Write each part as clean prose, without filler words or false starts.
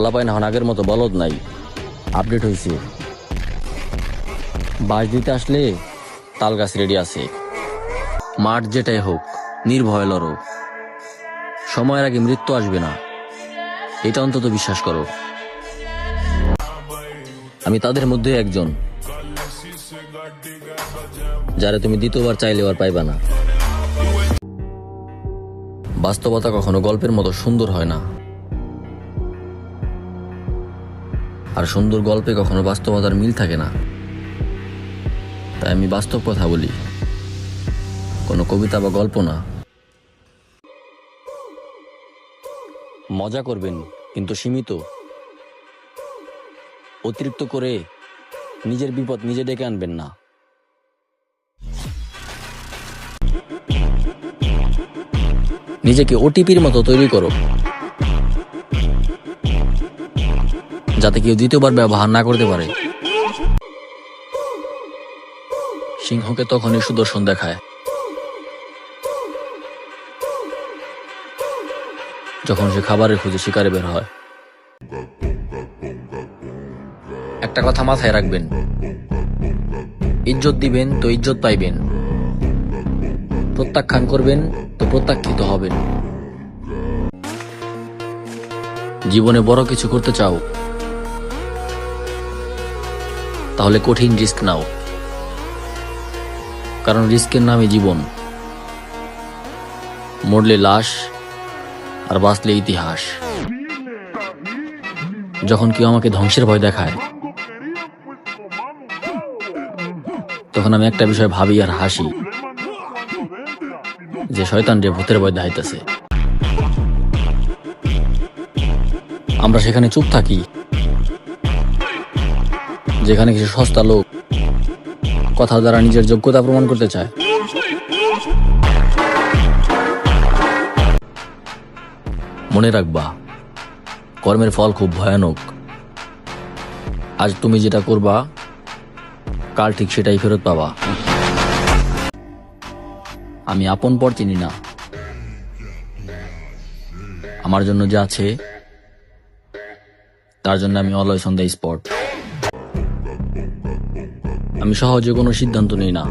পোলাপাইন এখন আগের মতো বলদ নাই, আপডেট হয়েছে। বাস দিতে আসলে তাল গাছ রেডি আছে। মাঠ যেটাই হোক নির্ভয় লড়ো, সময়ের আগে মৃত্যু আসবে না, এটা অন্তত বিশ্বাস করো। আমি তাদের মধ্যে একজন, যারা তুমি দ্বিতীয়বার চাইলেও আর পাইবা না। বাস্তবতা কখনো গল্পের মতো সুন্দর হয় না, আর সুন্দর গল্পে কখনো বাস্তবতার মিল থাকে না। তাই আমি বাস্তব কথা বলি, কোনো কবিতা বা গল্প না। মজা করবেন কিন্তু সীমিত, অতিরিক্ত করে নিজের বিপদ নিজে ডেকে আনবেন না। নিজেকে ওটিপির মতো তৈরি করো, যাতে কেউ দ্বিতীয়বার ব্যবহার না করতে পারে। সিংহকে তখনই সুদর্শন দেখায় যখন সে খাবারের খুঁজে শিকারে বের হয়। একটা কথা মাথায় রাখবেন, ইজ্জত দিবেন তো ইজ্জত পাইবেন, প্রত্যাখ্যান করবেন তো প্রত্যাখ্যিত হবেন। জীবনে বড় কিছু করতে চাও, তাহলে কঠিন রিস্ক নাও, কারণ রিস্কের নামই জীবন। মরলে লাশ আর বাঁচলে ইতিহাস। যখন কেউ আমাকে ধ্বংসের ভয় দেখায়, তখন আমি একটা বিষয় ভাবি আর হাসি, যে শয়তান রে ভূতের ভয় দেখাইতেছে। আমরা সেখানে চুপ থাকি, যেখানে কিছু সস্তা লোক কথা দ্বারা নিজের যোগ্যতা প্রমাণ করতে চায়। মনে রাখবা, কর্মের ফল খুব ভয়ানক। আজ তুমি যেটা করবা, কাল ঠিক সেটাই ফেরত পাবা। আমি আপন পর চিনি না, আমার জন্য যা আছে তার জন্য আমি অলওয়েজ অন দ্য স্পট। আমি সহজে কোনো সিদ্ধান্ত নিই না,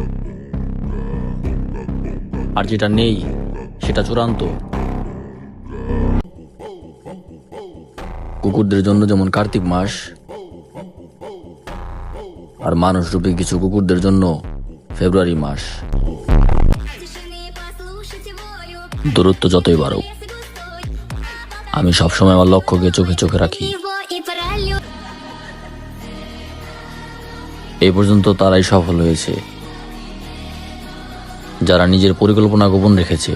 আর যেটা নেই সেটা চূড়ান্ত। কুকুরদের জন্য যেমন কার্তিক মাস, আর মানুষ রূপী কিছু কুকুরদের জন্য ফেব্রুয়ারি মাস। দূরত্ব যতই বাড়ুক, আমি সবসময় আমার লক্ষ্যকে চোখে চোখে রাখি। এই পর্যন্ত তারাই সফল হয়েছে, যারা নিজের পরিকল্পনা গোপন রেখেছে।